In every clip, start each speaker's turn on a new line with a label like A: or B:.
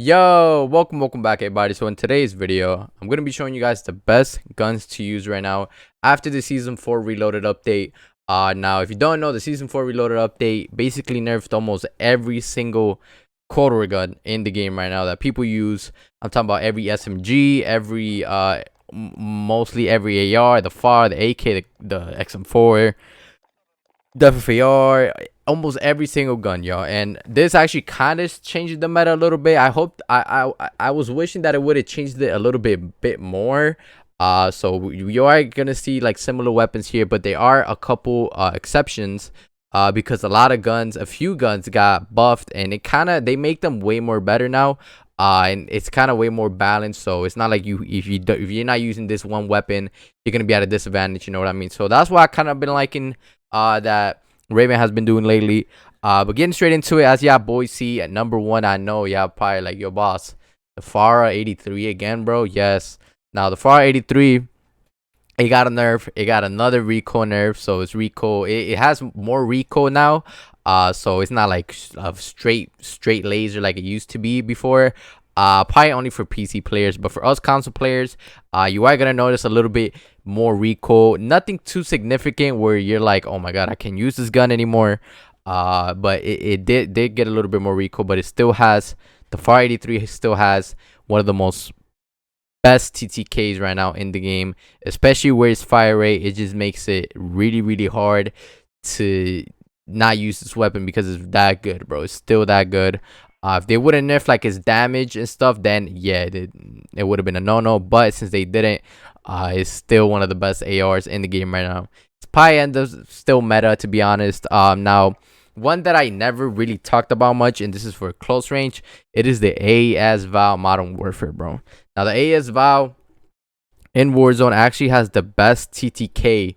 A: Welcome back everybody. So in today's video, I'm going to be showing you guys the best guns to use right now after the Season 4 Reloaded update. Now, if you don't know, the Season 4 Reloaded update basically nerfed almost every single quarter gun in the game right now that people use. I'm talking about every SMG, mostly every AR, the FAR, the AK, the XM4, the FFAR, almost every single gun, y'all. And this actually kind of changed the meta a little bit. I was wishing that it would have changed it a little bit more. So you are gonna see like similar weapons here, but there are a couple exceptions. Because a few guns got buffed, and they make them way more better now. And it's kind of way more balanced, so it's not like if you're not using this one weapon, you're gonna be at a disadvantage. You know what I mean? So that's why I kind of been liking that Raven has been doing lately. But getting straight into it, as y'all boys see at number 1, I know y'all probably like, yo boss, the FARA 83 again, bro. Yes. Now the FARA 83, it got a nerf. It got another recoil nerf, so it's recoil. It has more recoil now. So it's not like a straight laser like it used to be before. Probably only for PC players, but for us console players, you are gonna notice a little bit more recoil. Nothing too significant where you're like, oh my god, I can't use this gun anymore. But it did get a little bit more recoil, but it still has, the FAR 83 still has one of the most best TTKs right now in the game, especially where its fire rate. It just makes it really hard to not use this weapon because it's that good, bro. It's still that good. If they wouldn't nerf like its damage and stuff, then yeah, it would have been a no-no. But since they didn't, it's still one of the best ARs in the game right now. It's probably still meta, to be honest. Now, one that I never really talked about much, and this is for close range, it is the AS Val Modern Warfare, bro. Now, the AS Val in Warzone actually has the best TTK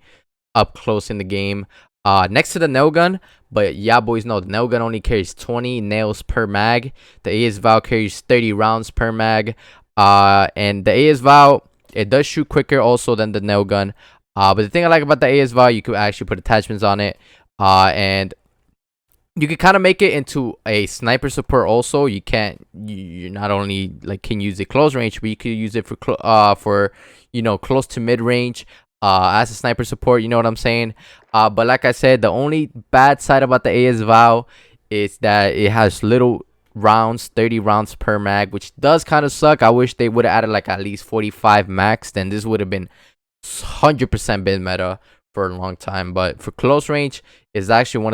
A: up close in the game, next to the nail gun. But yeah, boys know the nail gun only carries 20 nails per mag. The AS Val carries 30 rounds per mag. And the AS Val, it does shoot quicker also than the nail gun. But the thing I like about the AS Val, you could actually put attachments on it. And you can kind of make it into a sniper support also. You not only like can use it close range, but you could use it for close to mid range as a sniper support. You know what I'm saying? But like I said, the only bad side about the AS Val is that it has little rounds, 30 rounds per mag, which does kind of suck. I wish they would have added like at least 45 max. Then this would have been 100% been meta for a long time. But for close range, it's actually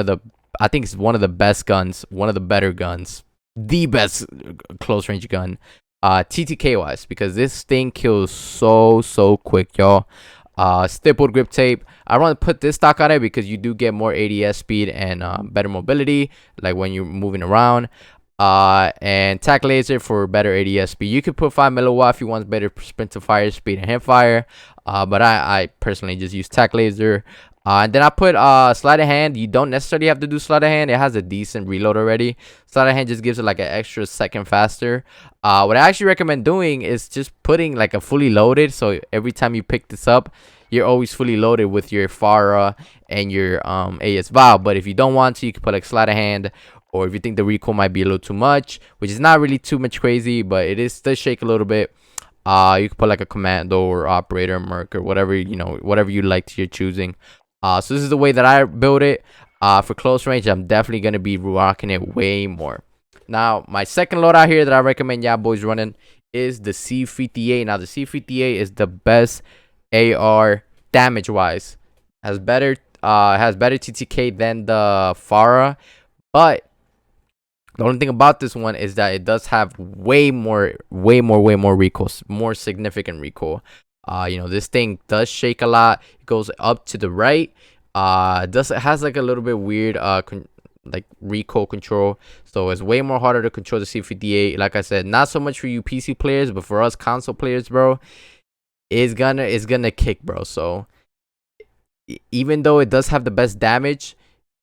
A: I think it's one of the best guns, one of the better guns, the best close range gun, TTK wise, because this thing kills so quick, y'all. Stippled grip tape, I want to put this stock on it because you do get more ADS speed and better mobility, like when you're moving around. And tac laser for better ADS speed. You could put 5 milliwatt if you want better sprint to fire speed and hip fire. But I personally just use tac laser. And then I put sleight of hand. You don't necessarily have to do sleight of hand. It has a decent reload already. Sleight of hand just gives it like an extra second faster. What I actually recommend doing is just putting like a fully loaded. So every time you pick this up, you're always fully loaded with your FARA and your AS Val. But if you don't want to, you can put like sleight of hand. Or if you think the recoil might be a little too much, which is not really too much crazy, but it does shake a little bit. You can put like a commando or operator, merc, or whatever you like you're choosing. So this is the way that I build it. For close range, I'm definitely gonna be rocking it way more. Now, my second loadout here that I recommend y'all boys running is the C58. Now, the C58 is the best AR damage wise. Has better TTK than the FARA, but the only thing about this one is that it does have way more recoil, more significant recoil. This thing does shake a lot. It goes up to the right. It has like a little bit weird like recoil control, so it's way more harder to control the C58. Like I said, not so much for you PC players, but for us console players, bro, it's gonna kick, bro. So even though it does have the best damage,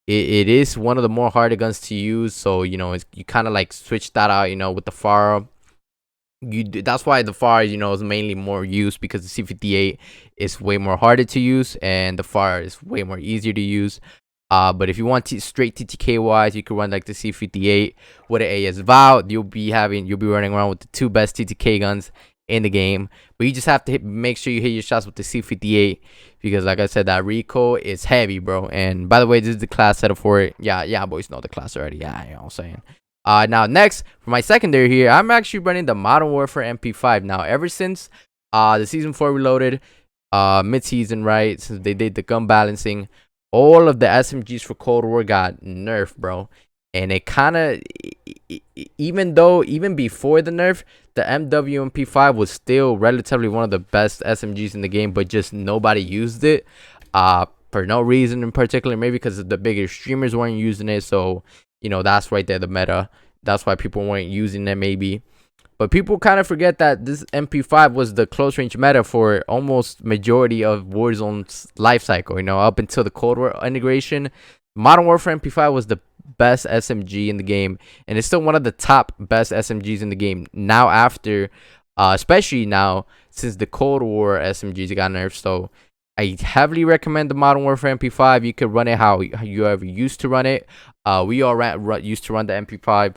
A: it is one of the more harder guns to use. So you kind of like switch that out, with the FARA. That's why the FAR is mainly more used, because the C58 is way more harder to use and the FAR is way more easier to use. But if you want straight TTK wise, you could run like the C58 with an AS Vow. You'll be running around with the 2 best TTK guns in the game. But you just have to make sure you hit your shots with the C58, because like I said, that recoil is heavy, bro. And by the way, this is the class setup for it. Yeah, boys know the class already. Yeah, you know what I'm saying. Now next for my secondary here, I'm actually running the Modern Warfare MP5. Now ever since the season 4 reloaded, mid-season, right, since they did the gun balancing, all of the SMGs for Cold War got nerfed, bro. And it kind of, even before the nerf, the MWMP5 was still relatively one of the best SMGs in the game, but just nobody used it for no reason in particular. Maybe because the bigger streamers weren't using it. So, you know, that's right there, the meta. That's why people weren't using it, maybe. But people kind of forget that this MP5 was the close range meta for almost majority of Warzone's life cycle. You know, up until the Cold War integration, Modern Warfare MP5 was the best SMG in the game, and it's still one of the top best SMGs in the game now, after especially now since the Cold War SMGs got nerfed. So I heavily recommend the Modern Warfare MP5. You could run it how you ever used to run it. We all used to run the MP5.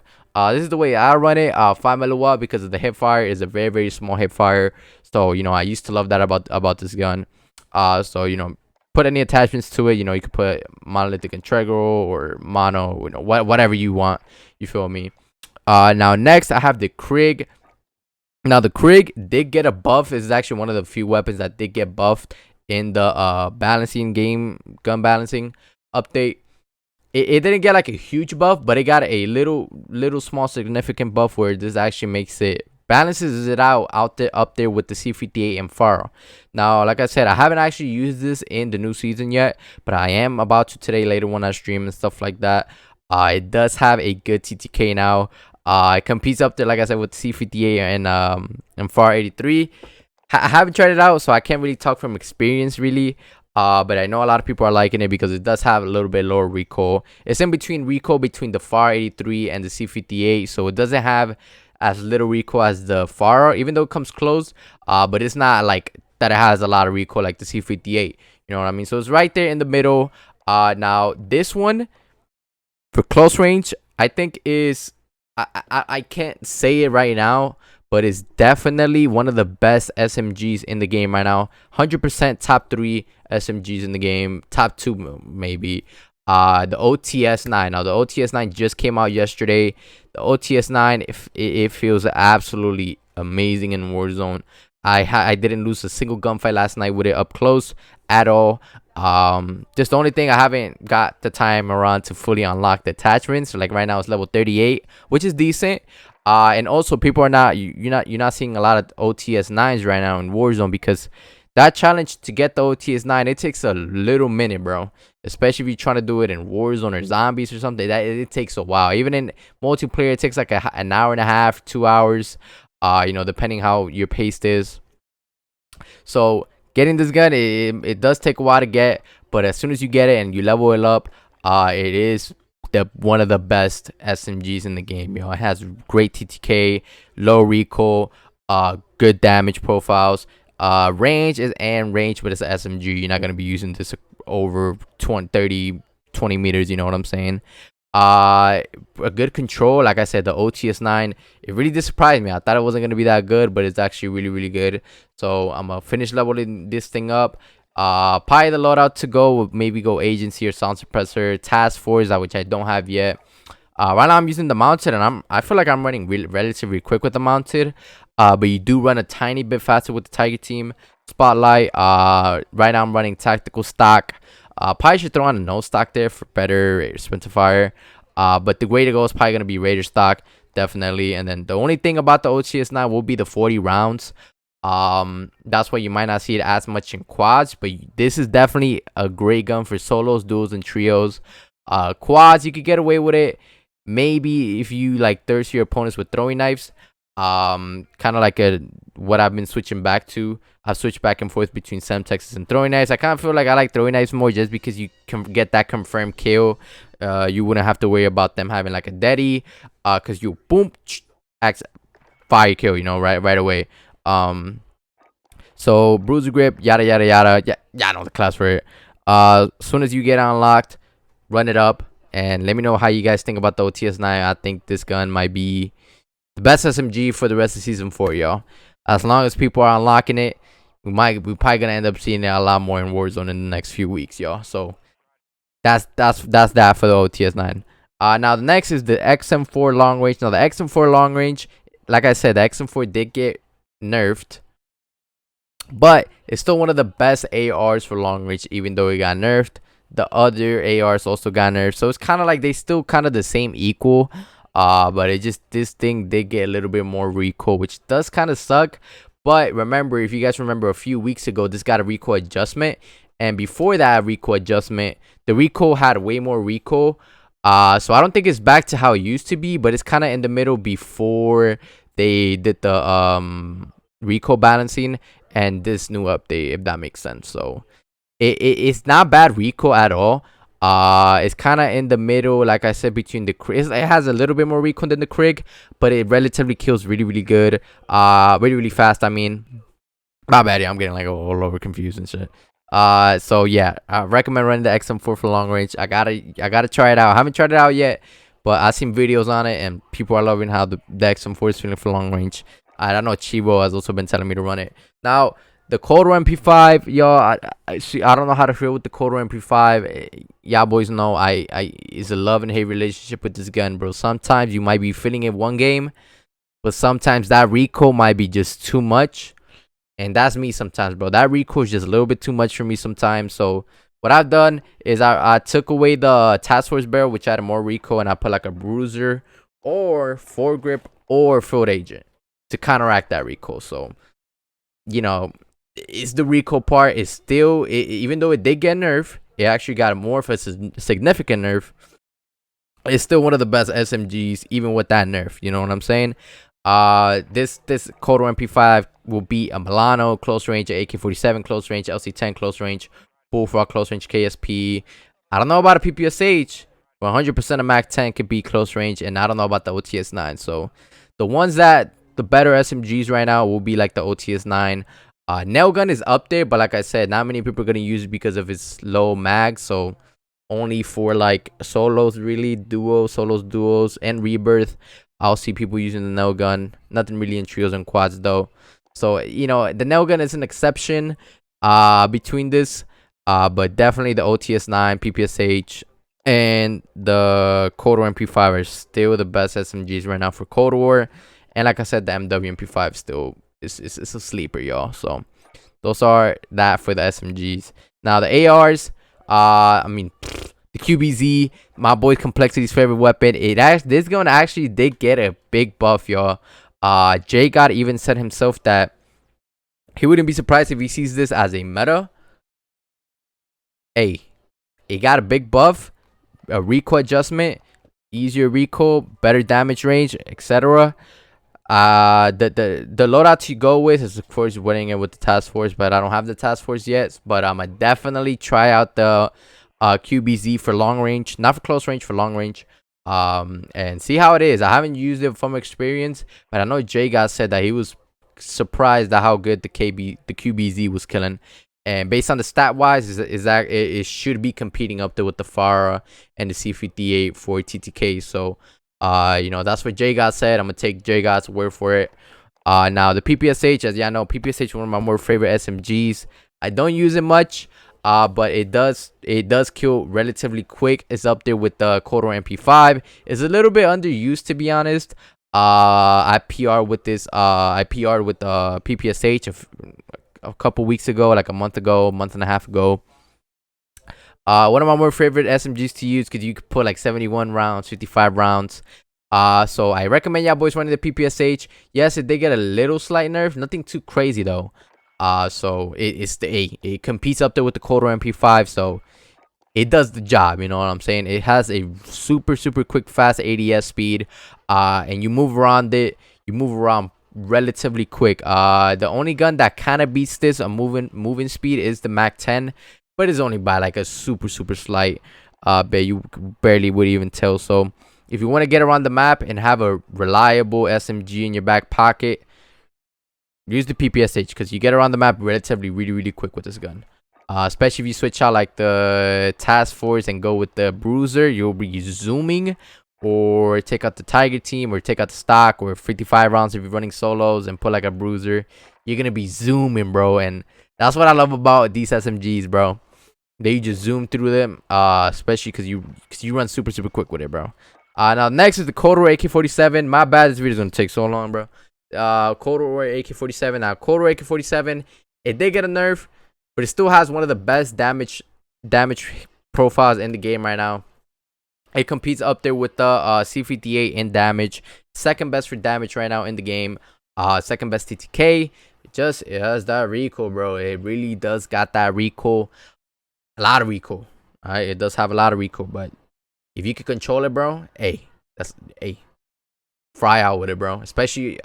A: This is the way I run it. 5 milliwatt, because of the hip fire is a very, very small hip fire. So, you know, I used to love that about this gun. So, you know, put any attachments to it. You know, you could put monolithic integral or mono, you know, whatever you want. You feel me? Now next I have the Krig. Now the Krig did get a buff. It's actually one of the few weapons that did get buffed in the gun balancing update. It didn't get like a huge buff, but it got a little small significant buff where this actually makes it, balances it out up there with the C58 and Faro. Now, like I said, I haven't actually used this in the new season yet, but I am about to today, later when I stream and stuff like that. It does have a good TTK now. It competes up there, like I said, with C58 and Far 83. I haven't tried it out, so I can't really talk from experience, really. But I know a lot of people are liking it because it does have a little bit lower recoil. It's in between recoil between the FAR 83 and the C58, so it doesn't have as little recoil as the FAR, even though it comes close. But it's not like that it has a lot of recoil like the C58. You know what I mean? So it's right there in the middle. Now this one for close range, I think is I can't say it right now, but it's definitely one of the best SMGs in the game right now. 100% top 3 SMGs in the game, top 2 maybe. The OTS-9. Now the OTS-9 just came out yesterday. The OTS-9, it feels absolutely amazing in Warzone. I didn't lose a single gunfight last night with it up close at all. Just the only thing, I haven't got the time around to fully unlock the attachments. So like right now it's level 38, which is decent. And also people are not, you're not seeing a lot of OTS-9s right now in Warzone, because that challenge to get the OTS-9, it takes a little minute, bro. Especially if you're trying to do it in Warzone or zombies or something, that it takes a while. Even in multiplayer, it takes like an hour and a half, 2 hours, you know, depending how your pace is. So getting this gun, it does take a while to get, but as soon as you get it and you level it up, it is one of the best SMGs in the game. You know, it has great TTK, low recoil, good damage profiles. Range, but it's an SMG. You're not gonna be using this over 20 meters. You know what I'm saying? A good control. Like I said, the OTS-9, it really did surprise me. I thought it wasn't gonna be that good, but it's actually really, really good. So I'm gonna finish leveling this thing up. Probably the loadout to go, maybe go agency or sound suppressor, task force, which I don't have yet. Right now I'm using the mounted, and I feel like I'm running relatively quick with the mounted. But you do run a tiny bit faster with the Tiger Team Spotlight. Right now I'm running tactical stock. Probably should throw on a no stock there for better sprint to fire. But the way to go is probably gonna be Raider stock, definitely. And then the only thing about the OTS-9 will be the 40 rounds. That's why you might not see it as much in quads, but this is definitely a great gun for solos, duos, and trios. Quads, you could get away with it maybe if you like thirst your opponents with throwing knives. Kind of like what I've been switching back to. I've switched back and forth between Semtexes and throwing knives. I kind of feel like I like throwing knives more, just because you can get that confirmed kill. You wouldn't have to worry about them having like a deadie, because you boom fire kill, you know, right away. So bruiser grip, yada yada yada. Yeah, I know the class for it. As soon as you get unlocked, run it up, and let me know how you guys think about the OTS 9. I think this gun might be the best SMG for the rest of season 4, y'all. As long as people are unlocking it, we probably gonna end up seeing it a lot more in Warzone in the next few weeks, y'all. So that's that for the OTS 9. Now the next is the XM4 long range. Now the XM4 long range, like I said, the XM4 did get nerfed, but it's still one of the best ARs for long range, even though it got nerfed. The other ARs also got nerfed, so it's kind of like they still kind of the same equal. But it just, this thing did get a little bit more recoil, which does kind of suck. But remember, if you guys remember, a few weeks ago, this got a recoil adjustment, and before that recoil adjustment, the recoil had way more recoil. So I don't think it's back to how it used to be, but it's kind of in the middle before they did the recoil balancing and this new update, if that makes sense. So it's not bad recoil at all. It's kind of in the middle, like I said, between the Krig. It has a little bit more recoil than the Krig, but it relatively kills really good, really fast. I mean, my bad, I'm getting like all over confused and shit. So yeah, I recommend running the XM4 for long range. I gotta try it out. I haven't tried it out yet, but I've seen videos on it, and people are loving how the XM4 is feeling for long range. I don't know, Chivo has also been telling me to run it. Now the Kodo MP5, y'all, I don't know how to feel with the Kodo MP5. Y'all boys know it's a love and hate relationship with this gun, bro. Sometimes you might be feeling it one game, but sometimes that recoil might be just too much. And that's me sometimes, bro. That recoil is just a little bit too much for me sometimes. So what I've done is I took away the task force barrel, which had more recoil, and I put like a bruiser or foregrip or field agent to counteract that recoil. So, you know, it's the recoil part is still, even though it did get nerfed, it actually got more of a significant nerf. It's still one of the best SMGs, even with that nerf. You know what I'm saying? This Kodo MP5 will be a Milano close range, a AK-47 close range, LC-10 close range, Bullfrog close range, KSP. I don't know about a PPSH, but 100% of MAC-10 could be close range, and I don't know about the OTS-9. So the ones that the better SMGs right now will be like the OTS-9. Nail gun is up there, but like I said, not many people are gonna use it because of its low mag. So only for like solos, really, duos, and rebirth, I'll see people using the nail gun. Nothing really in trios and quads though. So, you know, the nail gun is an exception between this, but definitely the OTS-9, PPSH, and the Kodo MP5 are still the best SMGs right now for Cold War. And like I said, the MW MP5 still is a sleeper, y'all. So those are that for the SMGs. Now the ARs, I mean, the QBZ, my boy Complexity's favorite weapon. This gun actually did get a big buff, y'all. Jay God even said himself that he wouldn't be surprised if he sees this as a meta. Hey, it got a big buff, a recoil adjustment, easier recoil, better damage range, etc. The loadout to go with is, of course, winning it with the task force, but I don't have the task force yet. But I'm gonna definitely try out the QBZ for long range, not for close range, for long range, and see how it is. I haven't used it from experience, but I know Jay God said that he was surprised at how good the QBZ was killing. And based on the stat wise, is that it should be competing up there with the Farah and the C58 for TTK. So you know, that's what Jay God said. I'm gonna take Jay God's word for it. Now the PPSH, as y'all know, PPSH is one of my more favorite SMGs. I don't use it much, but it does kill relatively quick. It's up there with the Kodo MP5. It's a little bit underused, to be honest. I PR'd with this. I PR'd with PPSH a couple weeks ago, like a month and a half ago. One of my more favorite SMGs to use, because you could put like 71 rounds, 55 rounds. So I recommend y'all boys running the PPSH. Yes, it did get a little slight nerf, nothing too crazy though. So it competes up there with the Kodo MP5, so it does the job. You know what I'm saying? It has a super quick, fast ADS speed, and you move around it. You move around relatively quick. The only gun that kind of beats this on moving speed is the MAC-10. But it's only by like a super slight bit. You barely would even tell. So if you want to get around the map and have a reliable SMG in your back pocket, use the PPSH, because you get around the map relatively really quick with this gun. Especially if you switch out like the task force and go with the bruiser, you'll be zooming. Or take out the tiger team, or take out the stock, or 55 rounds if you're running solos and put like a bruiser. You're gonna be zooming, bro, and that's what I love about these SMGs, bro. They just zoom through them, especially because you run super quick with it, bro. Now next is the Corduroy AK-47. My bad, this video is gonna take so long, bro. Corduroy AK-47. Now Corduroy AK-47, it did get a nerf, but it still has one of the best damage profiles in the game right now. It competes up there with the C58 in damage. Second best for damage right now in the game. Second best TTK. It has that recoil, bro. It really does got that recoil. A lot of recoil. Alright, it does have a lot of recoil, but if you can control it, bro, fry out with it, bro. Especially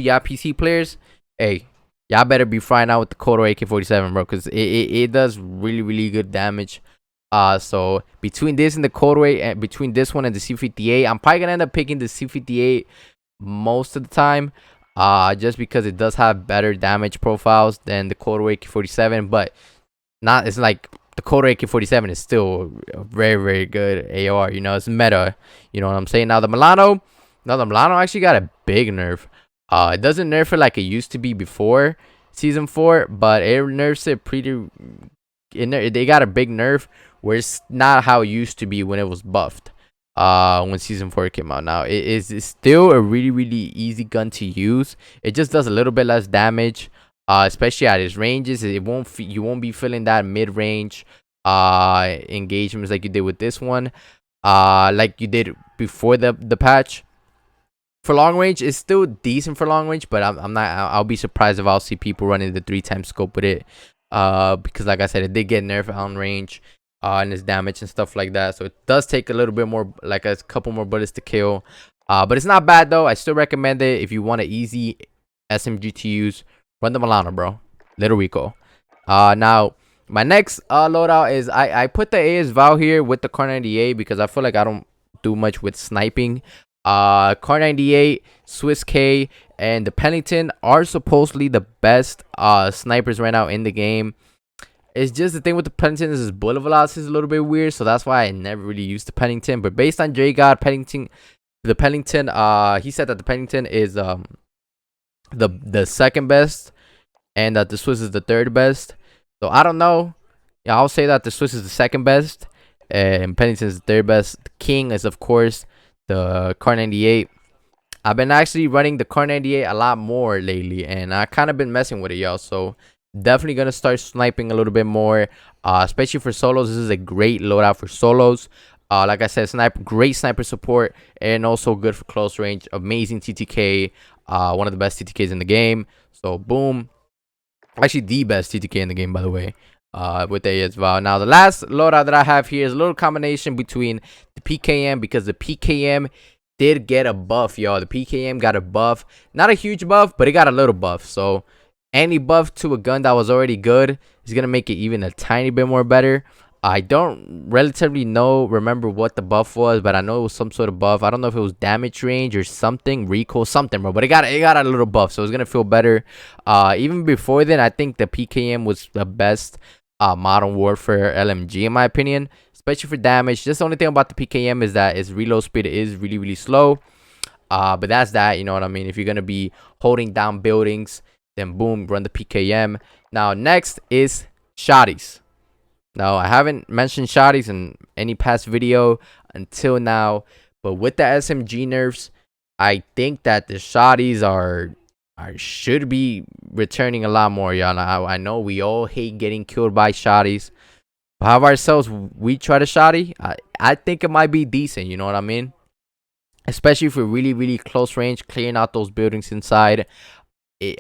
A: y'all PC players. Y'all better be frying out with the Corduroy AK-47, bro, because it does really good damage. So between this and the Corduroy, and between this one and the C58, I'm probably gonna end up picking the C58 most of the time, just because it does have better damage profiles than the Corduroy AK-47. But it's like the Corduroy AK-47 is still a very good AR. You know, it's meta. You know what I'm saying? Now the Milano actually got a big nerf. It doesn't nerf it like it used to be before season 4, but it nerfs it pretty. They got a big nerf where it's not how it used to be when it was buffed. When season 4 came out. Now it's still a really easy gun to use. It just does a little bit less damage, especially at its ranges. You won't be feeling that mid-range engagements like you did with this one, like you did before the patch. For long range, it's still decent for long range, but I'll be surprised if I'll see people running the 3x scope with it, because like I said, it did get nerfed on range, and its damage and stuff like that. So it does take a little bit more, like a couple more bullets to kill, but it's not bad though. I still recommend it if you want an easy SMG to use. Run the Milano, bro. Little recoil. Now my next loadout is I put the AS Val here with the Kar 98 because I feel like I don't do much with sniping. Kar 98, Swiss K, and the Pennington are supposedly the best snipers right now in the game. It's just the thing with the Pennington is his bullet velocity is a little bit weird, so that's why I never really used the Pennington. But based on J God, the Pennington, he said that the Pennington is the second best, and that the Swiss is the third best. So I don't know. Yeah, I'll say that the Swiss is the second best, and Pennington is the third best. The king is of course the Kar 98. I've been actually running the Kar 98 a lot more lately, and I kind of been messing with it, y'all. So definitely gonna start sniping a little bit more, especially for solos. This is a great loadout for solos. Like I said, great sniper support, and also good for close range. Amazing TTK, one of the best TTKs in the game. So boom, actually the best TTK in the game, by the way, with A as well. Now the last loadout that I have here is a little combination between the PKM, because the PKM did get a buff, y'all. The PKM got a buff, not a huge buff, but it got a little buff. So any buff to a gun that was already good is gonna make it even a tiny bit more better. I don't relatively remember what the buff was, but I know it was some sort of buff. I don't know if it was damage range or something, recoil, something, bro. But it got a little buff, so it's gonna feel better. Even before then, I think the PKM was the best Modern Warfare LMG in my opinion, especially for damage. Just the only thing about the PKM is that its reload speed is really slow. But that's that, you know what I mean. If you're gonna be holding down buildings, then boom, run the PKM. Now next is shotties. Now I haven't mentioned shotties in any past video until now, but with the SMG nerfs, I think that the shotties should be returning a lot more, y'all. I know we all hate getting killed by shotties, but how ourselves we try to shotty, I think it might be decent, you know what I mean, especially for really close range, clearing out those buildings inside.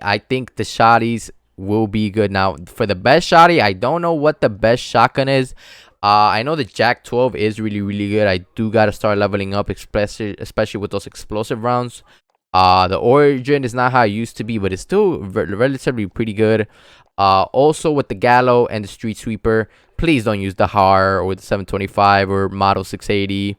A: I think the shotties will be good. Now for the best shotty, I don't know what the best shotgun is. I know the Jack 12 is really good. I do gotta start leveling up, especially with those explosive rounds. The Origin is not how it used to be, but it's still relatively pretty good. Also with the Gallo and the Street Sweeper, please don't use the HAR or the 725 or Model 680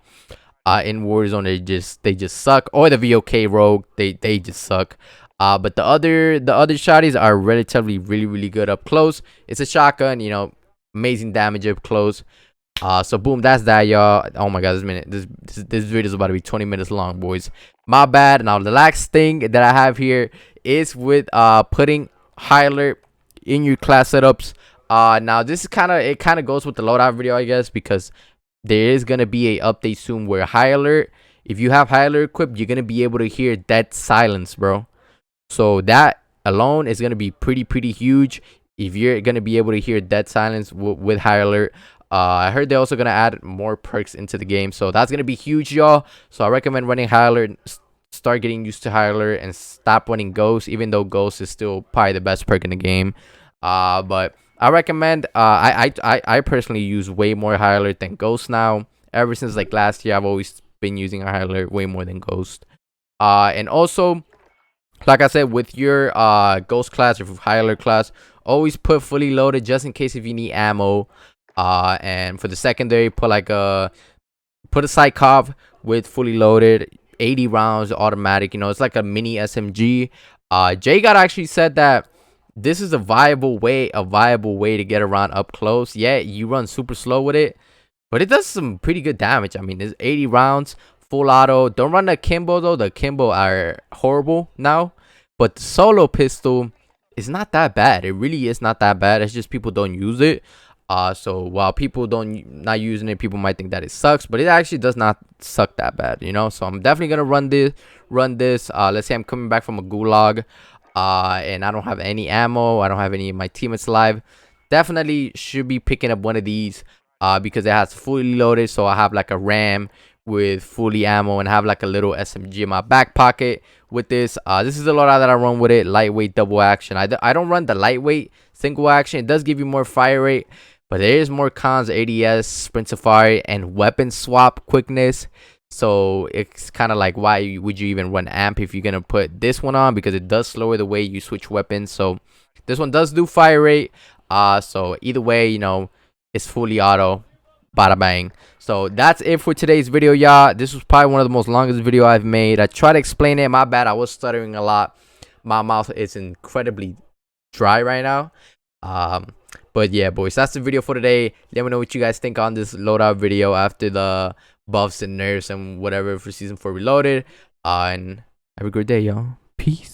A: in Warzone. They just suck. Or the VOK Rogue, they just suck. But the other shotties are relatively really good up close. It's a shotgun, you know. amazing damage up close. So boom, that's that, y'all. Oh my god, this video is about to be 20 minutes long, boys. My bad. Now the last thing that I have here is with putting high alert in your class setups. Now this is kind of goes with the loadout video, I guess, because there is gonna be a update soon where high alert, if you have high alert equipped, you're gonna be able to hear dead silence, bro. So that alone is gonna be pretty huge if you're gonna be able to hear dead silence with high alert. I heard they're also gonna add more perks into the game, so that's gonna be huge, y'all. So I recommend running high alert. Start getting used to high alert and stop running ghost, even though ghost is still probably the best perk in the game. But I recommend. I personally use way more high alert than ghost now. Ever since like last year, I've always been using high alert way more than ghost. And also, like I said, with your ghost class or high alert class, always put fully loaded just in case if you need ammo. And for the secondary, put a Psychov with fully loaded 80 rounds automatic. You know, it's like a mini SMG. Jay got actually said that this is a viable way to get around up close. Yeah, you run super slow with it, but it does some pretty good damage. I mean, it's 80 rounds, full auto. Don't run the Kimbo though. The Kimbo are horrible now, but the solo pistol is not that bad. It really is not that bad. It's just people don't use it. So while people not using it, people might think that it sucks, but it actually does not suck that bad, you know. So I'm definitely gonna run this. Let's say I'm coming back from a gulag, and I don't have any ammo. I don't have any of my teammates alive. Definitely should be picking up one of these, because it has fully loaded. So I have like a RAM with fully ammo and have like a little SMG in my back pocket with this. This is the loadout that I run with it. Lightweight double action. I don't run the lightweight single action. It does give you more fire rate, but there is more cons, ADS, sprint safari, and weapon swap quickness. So it's kind of like, why would you even run amp if you're gonna put this one on, because it does slower the way you switch weapons. So this one does do fire rate. So either way, you know, it's fully auto. Bada bang. So that's it for today's video, y'all. This was probably one of the most longest video I've made. I tried to explain it. My bad. I was stuttering a lot. My mouth is incredibly dry right now. But yeah, boys, that's the video for today. Let me know what you guys think on this loadout video after the buffs and nerfs and whatever for season 4 reloaded. And have a great day, y'all. Peace.